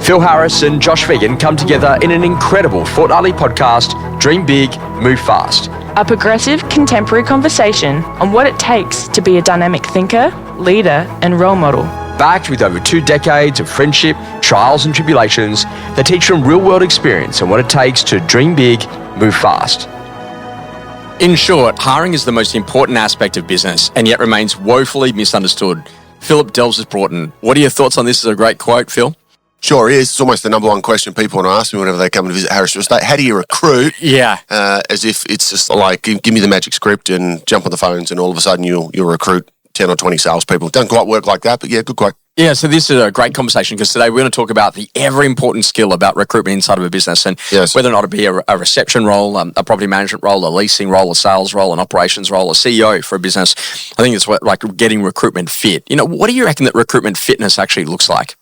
Phil Harris and Josh Phegan come together in an incredible fortnightly podcast, Dream Big, Move Fast. A progressive, contemporary conversation on what it takes to be a dynamic thinker, leader, and role model. Backed with over 2 decades of friendship, trials and tribulations, they teach from real-world experience and what it takes to dream big, move fast. In short, hiring is the most important aspect of business and yet remains woefully misunderstood. Philip Delves Broughton, what are your thoughts on this? Is a great quote, Phil? Sure is. It's almost the number one question people want to ask me whenever they come to visit Harris Real Estate. How do you recruit? Yeah. As if it's just like, give me the magic script and jump on the phones and all of a sudden you'll recruit 10 or 20 salespeople. It doesn't quite work like that, but yeah, good quote. Yeah, so this is a great conversation because today we're going to talk about the ever-important skill about recruitment inside of a business and whether or not it be a reception role, a property management role, a leasing role, a sales role, an operations role, a CEO for a business. I think it's like getting recruitment fit. You know, what do you reckon that recruitment fitness actually looks like?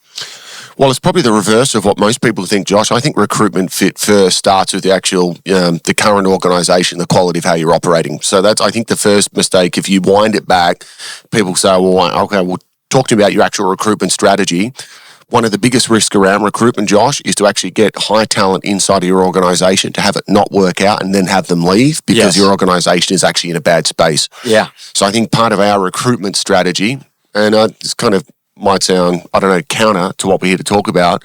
Well, it's probably the reverse of what most people think, Josh. I think recruitment fit first starts with the actual, the current organisation, the quality of how you're operating. So that's, I think, the first mistake. If you wind it back, people say, well, okay, well, talk to me about your actual recruitment strategy. One of the biggest risks around recruitment, Josh, is to actually get high talent inside of your organisation, to have it not work out and then have them leave because your organisation is actually in a bad space. Yeah. So I think part of our recruitment strategy, and it's kind of might sound, I don't know, counter to what we're here to talk about,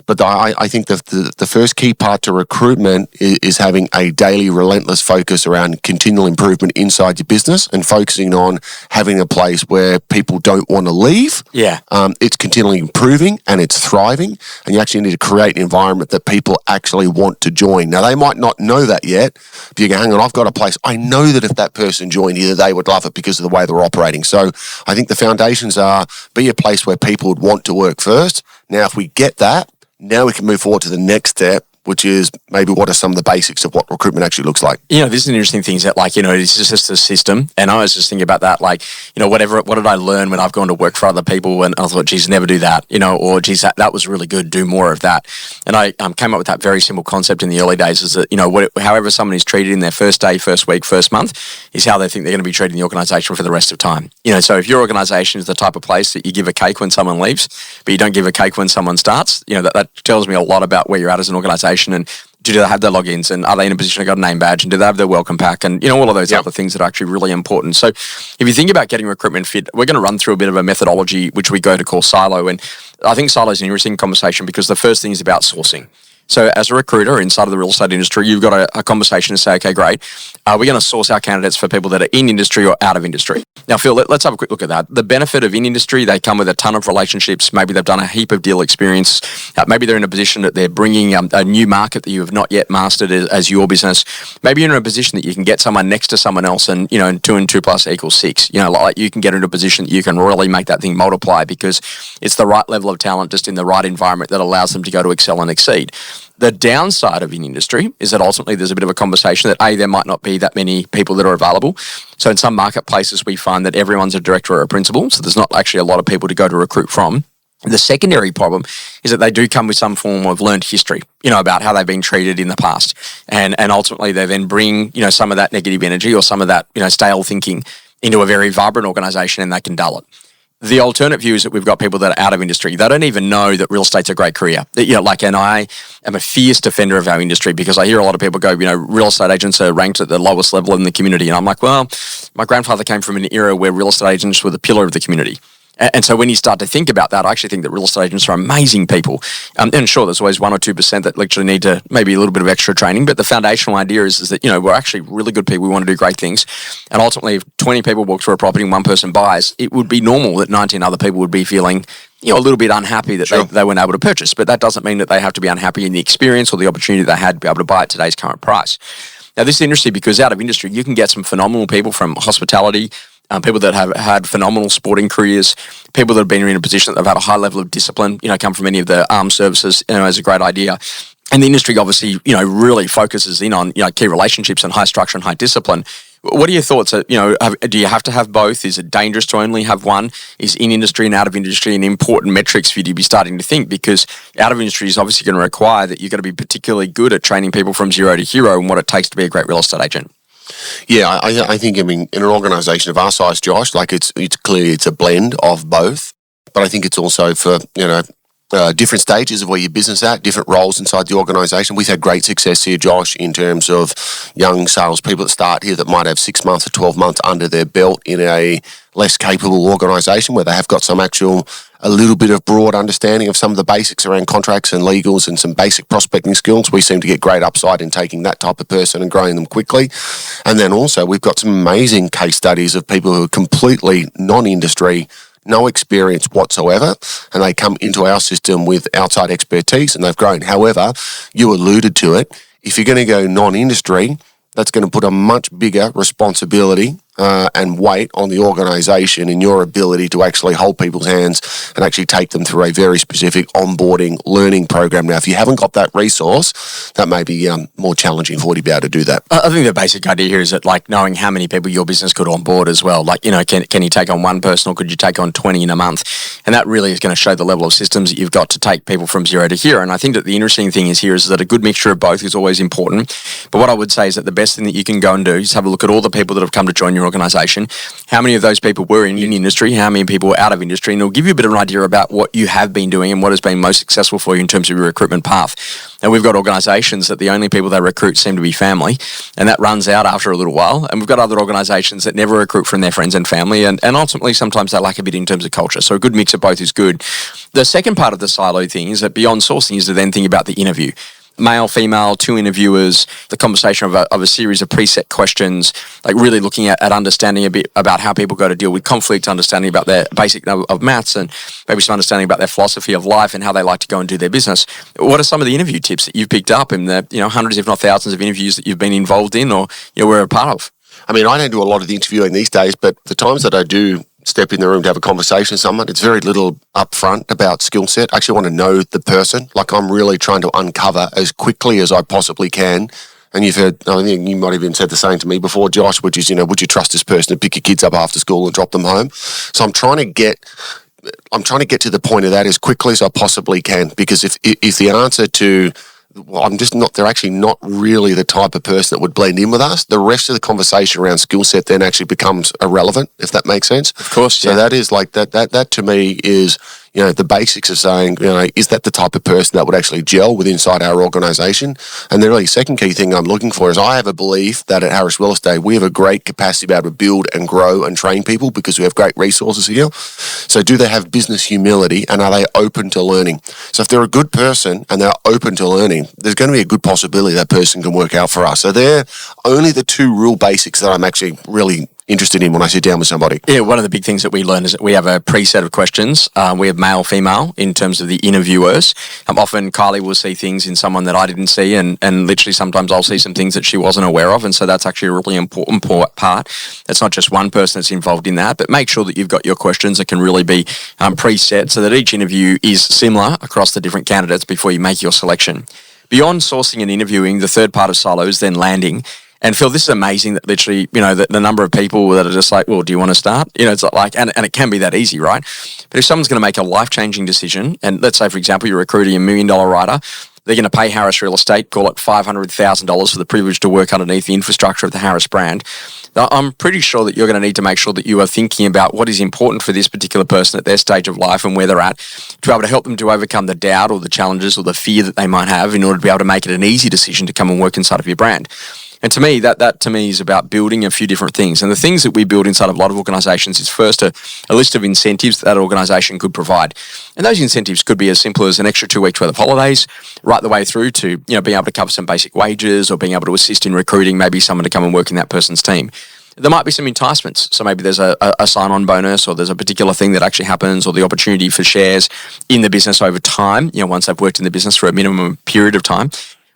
but I think the first key part to recruitment is having a daily relentless focus around continual improvement inside your business and focusing on having a place where people don't want to leave. Yeah. It's continually improving and it's thriving, and you actually need to create an environment that people actually want to join. Now, they might not know that yet. If you go, hang on, I've got a place, I know that if that person joined here, they would love it because of the way they're operating. So I think the foundations are be a place where people would want to work first. Now, if we get that, now we can move forward to the next step, which is maybe what are some of the basics of what recruitment actually looks like. You know, this is an interesting thing that, like, you know, it's just a system. And I was just thinking about that, like, you know, what did I learn when I've gone to work for other people and I thought, geez, never do that, you know, or geez, that was really good, do more of that. And I came up with that very simple concept in the early days is that, you know, however someone is treated in their first day, first week, first month is how they think they're going to be treated in the organisation for the rest of time. You know, so if your organisation is the type of place that you give a cake when someone leaves, but you don't give a cake when someone starts, you know, that tells me a lot about where you're at as an organisation. And do they have their logins, and are they in a position to get a name badge, and do they have their welcome pack, and, you know, all of those other things that are actually really important. So if you think about getting recruitment fit, we're going to run through a bit of a methodology which we go to call silo, and I think silo is an interesting conversation because the first thing is about sourcing. So as a recruiter inside of the real estate industry, you've got a conversation to say, okay, great, we're going to source our candidates for people that are in industry or out of industry. Now, Phil, let's have a quick look at that. The benefit of in industry, they come with a ton of relationships. Maybe they've done a heap of deal experience. Maybe they're in a position that they're bringing a new market that you have not yet mastered as your business. Maybe you're in a position that you can get someone next to someone else and, you know, 2 and 2 plus equals 6. You know, like you can get into a position that you can really make that thing multiply because it's the right level of talent just in the right environment that allows them to go to excel and exceed. The downside of in industry is that ultimately there's a bit of a conversation that there might not be that many people that are available. So in some marketplaces, we find that everyone's a director or a principal. So there's not actually a lot of people to go to recruit from. The secondary problem is that they do come with some form of learned history, you know, about how they've been treated in the past. And ultimately they then bring, you know, some of that negative energy or some of that, you know, stale thinking into a very vibrant organisation, and they can dull it. The alternate view is that we've got people that are out of industry. They don't even know that real estate's a great career. You know, like, and I am a fierce defender of our industry because I hear a lot of people go, you know, real estate agents are ranked at the lowest level in the community. And I'm like, well, my grandfather came from an era where real estate agents were the pillar of the community. And so when you start to think about that, I actually think that real estate agents are amazing people. And sure, there's always 1 or 2% that literally need to maybe a little bit of extra training. But the foundational idea is that, you know, we're actually really good people. We want to do great things. And ultimately, if 20 people walk through a property and one person buys, it would be normal that 19 other people would be feeling, you know, a little bit unhappy that they weren't able to purchase. But that doesn't mean that they have to be unhappy in the experience or the opportunity they had to be able to buy at today's current price. Now, this is interesting because out of industry, you can get some phenomenal people from hospitality, people that have had phenomenal sporting careers, people that have been in a position that they've had a high level of discipline, you know, come from any of the armed services, you know, as a great idea. And the industry obviously, you know, really focuses in on, you know, key relationships and high structure and high discipline. What are your thoughts? You know, do you have to have both? Is it dangerous to only have one? Is in industry and out of industry an important metrics for you to be starting to think? Because out of industry is obviously going to require that you've got to be particularly good at training people from zero to hero and what it takes to be a great real estate agent. Yeah, I think, I mean, in an organisation of our size, Josh, like it's clearly it's a blend of both. But I think it's also for, different stages of where your business at, different roles inside the organisation. We've had great success here, Josh, in terms of young salespeople that start here that might have 6 months or 12 months under their belt in a less capable organisation where they have got a little bit of broad understanding of some of the basics around contracts and legals and some basic prospecting skills. We seem to get great upside in taking that type of person and growing them quickly. And then also we've got some amazing case studies of people who are completely non-industry, no experience whatsoever, and they come into our system with outside expertise and they've grown. However, you alluded to it, if you're going to go non-industry, that's going to put a much bigger responsibility and weight on the organisation in your ability to actually hold people's hands and actually take them through a very specific onboarding learning program. Now, if you haven't got that resource, that may be more challenging for you to be able to do that. I think the basic idea here is that, like, knowing how many people your business could onboard as well. Like, can you take on one person or could you take on 20 in a month? And that really is going to show the level of systems that you've got to take people from zero to hero. And I think that the interesting thing is that a good mixture of both is always important. But what I would say is that the best thing that you can go and do is have a look at all the people that have come to join your organisation. How many of those people were in industry? How many people were out of industry? And it'll give you a bit of an idea about what you have been doing and what has been most successful for you in terms of your recruitment path. And we've got organisations that the only people they recruit seem to be family, and that runs out after a little while. And we've got other organisations that never recruit from their friends and family, and ultimately sometimes they lack a bit in terms of culture. So a good mix of both is good. The second part of the silo thing is that beyond sourcing is to then think about the interview. Male, female, 2 interviewers, the conversation of a series of preset questions, like really looking at understanding a bit about how people go to deal with conflict, understanding about their basic know of maths, and maybe some understanding about their philosophy of life and how they like to go and do their business. What are some of the interview tips that you've picked up in the hundreds, if not thousands, of interviews that you've been involved in or were a part of? I mean, I don't do a lot of the interviewing these days, but the times that I do step in the room to have a conversation with someone, it's very little upfront about skill set. I actually want to know the person. Like, I'm really trying to uncover as quickly as I possibly can. And you've heard, I think you might have even said the same to me before, Josh, which is, would you trust this person to pick your kids up after school and drop them home? So I'm trying to get to the point of that as quickly as I possibly can, because if the answer to, well, they're actually not really the type of person that would blend in with us, the rest of the conversation around skill set then actually becomes irrelevant, if that makes sense. Of course, yeah. So that is like that to me is, the basics of saying, is that the type of person that would actually gel with inside our organisation? And the really second key thing I'm looking for is I have a belief that at Harris Real Estate, we have a great capacity to be able to build and grow and train people because we have great resources here. So do they have business humility and are they open to learning? So if they're a good person and they're open to learning, there's going to be a good possibility that person can work out for us. So they're only the 2 real basics that I'm actually really interested in when I sit down with somebody. Yeah, one of the big things that we learn is that we have a preset of questions. We have male, female in terms of the interviewers. Often Kylie will see things in someone that I didn't see, and literally sometimes I'll see some things that she wasn't aware of, and so that's actually a really important part. It's not just one person that's involved in that, but make sure that you've got your questions that can really be preset so that each interview is similar across the different candidates before you make your selection. Beyond sourcing and interviewing, the third part of silo is then landing. And Phil, this is amazing that literally, the number of people that are just like, well, do you want to start? It's like, and it can be that easy, right? But if someone's going to make a life-changing decision, and let's say, for example, you're recruiting $1 million writer, they're going to pay Harris Real Estate, call it $500,000 for the privilege to work underneath the infrastructure of the Harris brand. Now, I'm pretty sure that you're going to need to make sure that you are thinking about what is important for this particular person at their stage of life and where they're at, to be able to help them to overcome the doubt or the challenges or the fear that they might have in order to be able to make it an easy decision to come and work inside of your brand. And to me, that to me is about building a few different things. And the things that we build inside of a lot of organisations is first a list of incentives that organisation could provide. And those incentives could be as simple as an extra 2 weeks worth of holidays, right the way through to being able to cover some basic wages or being able to assist in recruiting maybe someone to come and work in that person's team. There might be some enticements. So maybe there's a sign-on bonus, or there's a particular thing that actually happens, or the opportunity for shares in the business over time, once they've worked in the business for a minimum period of time.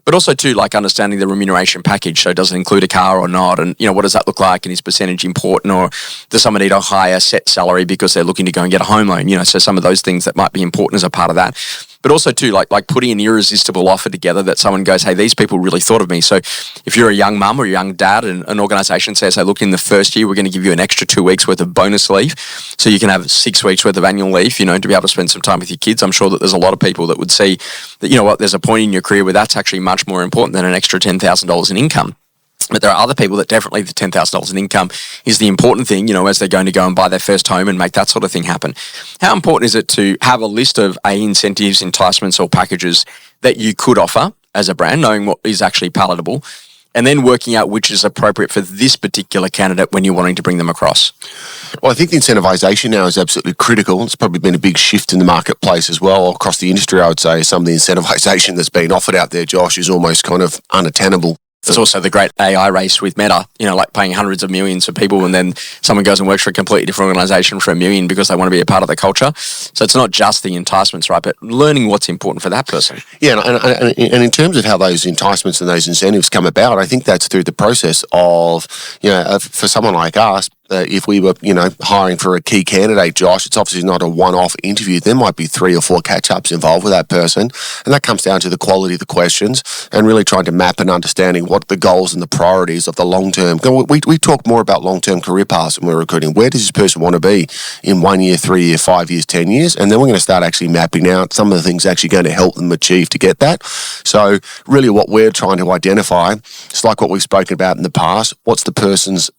But also too, like understanding the remuneration package. So does it include a car or not? And, what does that look like? And is percentage important? Or does someone need a higher set salary because they're looking to go and get a home loan? So some of those things that might be important as a part of that. But also too, like putting an irresistible offer together that someone goes, hey, these people really thought of me. So if you're a young mum or a young dad and an organisation says, hey, look, in the first year, we're going to give you an extra 2 weeks worth of bonus leave. So you can have 6 weeks worth of annual leave, to be able to spend some time with your kids. I'm sure that there's a lot of people that would see that, there's a point in your career where that's actually much more important than an extra $10,000 in income. But there are other people that definitely the $10,000 in income is the important thing, as they're going to go and buy their first home and make that sort of thing happen. How important is it to have a list of incentives, enticements or packages that you could offer as a brand, knowing what is actually palatable, and then working out which is appropriate for this particular candidate when you're wanting to bring them across? Well, I think the incentivization now is absolutely critical. It's probably been a big shift in the marketplace as well across the industry, I would say. Some of the incentivization that's been offered out there, Josh, is almost kind of unattainable. There's also the great AI race with Meta, like paying hundreds of millions for people, and then someone goes and works for a completely different organization for $1 million because they want to be a part of the culture. So it's not just the enticements, right, but learning what's important for that person. Yeah, and in terms of how those enticements and those incentives come about, I think that's through the process of, for someone like us, if we were, hiring for a key candidate, Josh, it's obviously not a one-off interview. There might be 3 or 4 catch-ups involved with that person, and that comes down to the quality of the questions and really trying to map and understanding what the goals and the priorities of the long-term. We talk more about long-term career paths when we're recruiting. Where does this person want to be in 1 year, 3 year, 5 years, 10 years? And then we're going to start actually mapping out some of the things actually going to help them achieve to get that. So really what we're trying to identify, it's like what we've spoken about in the past, what's the person's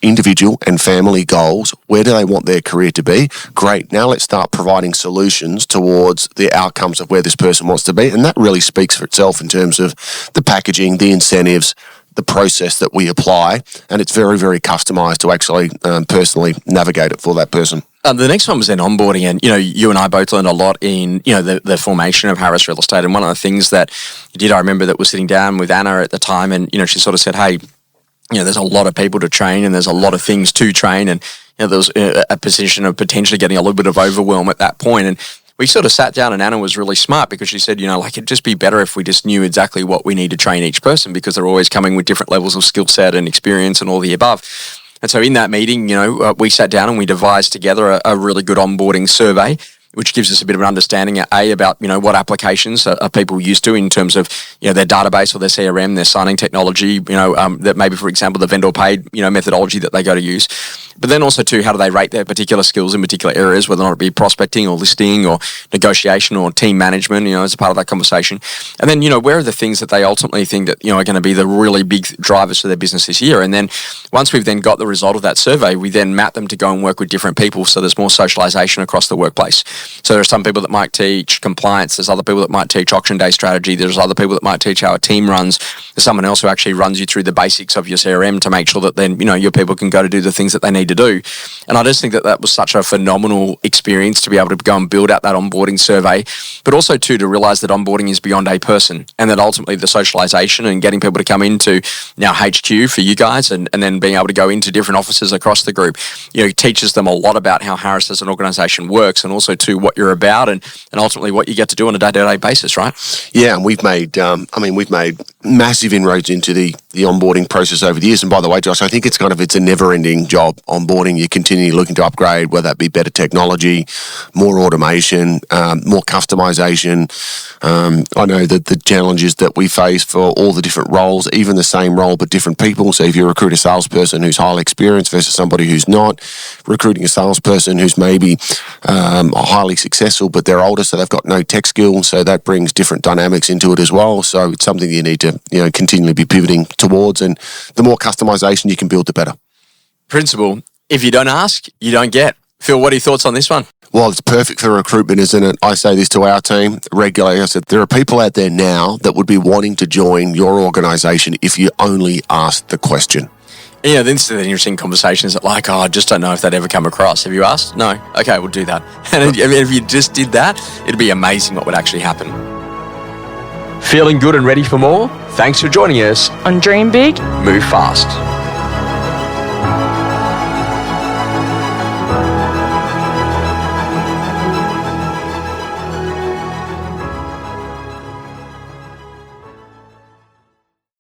individual and family goals? Where do they want their career to be? Great. Now let's start providing solutions towards the outcomes of where this person wants to be. And that really speaks for itself in terms of the packaging, the incentives, the process that we apply. And it's very, very customized to actually personally navigate it for that person. The next one was then onboarding, and you and I both learned a lot in the formation of Harris Real Estate. And one of the things that you did, I remember that was sitting down with Anna at the time, and she sort of said, hey, there's a lot of people to train and there's a lot of things to train. And, there was a position of potentially getting a little bit of overwhelm at that point. And we sort of sat down, and Anna was really smart because she said, it'd just be better if we just knew exactly what we need to train each person, because they're always coming with different levels of skill set and experience and all the above. And so in that meeting, we sat down and we devised together a really good onboarding survey, which gives us a bit of an understanding, about, what applications are people used to in terms of, their database or their CRM, their signing technology, that maybe, for example, the vendor paid, methodology that they go to use. But then also too, how do they rate their particular skills in particular areas, whether or not it be prospecting or listing or negotiation or team management, as a part of that conversation. And then, where are the things that they ultimately think that, are going to be the really big drivers for their business this year. And then once we've then got the result of that survey, we then map them to go and work with different people. So there's more socialization across the workplace. So there are some people that might teach compliance. There's other people that might teach auction day strategy. There's other people that might teach how a team runs. There's someone else who actually runs you through the basics of your CRM to make sure that then, your people can go to do the things that they need to do. And I just think that was such a phenomenal experience to be able to go and build out that onboarding survey, but also too, to realize that onboarding is beyond a person, and that ultimately the socialization and getting people to come into now HQ for you guys and then being able to go into different offices across the group, teaches them a lot about how Harris as an organization works, and also too what you're about and ultimately what you get to do on a day-to-day basis, right? Yeah, and we've made massive inroads into the onboarding process over the years. And by the way, Josh, I think it's a never-ending job, onboarding. You continue looking to upgrade, whether that be better technology, more automation, more customization. I know that the challenges that we face for all the different roles, even the same role but different people. So if you recruit a salesperson who's highly experienced versus somebody who's not, recruiting a salesperson who's maybe highly successful but they're older, so they've got no tech skills, so that brings different dynamics into it as well. So it's something you need to continually be pivoting towards, and the more customization you can build, the better. Principle, if you don't ask, you don't get. Phil, what are your thoughts on this one? Well, it's perfect for recruitment, isn't it? I say this to our team regularly. I said, there are people out there now that would be wanting to join your organisation if you only asked the question. Yeah, this is an interesting conversation. Is it like, I just don't know if that ever come across. Have you asked? No. Okay, we'll do that. And if you just did that, it'd be amazing what would actually happen. Feeling good and ready for more? Thanks for joining us On Dream Big, Move Fast.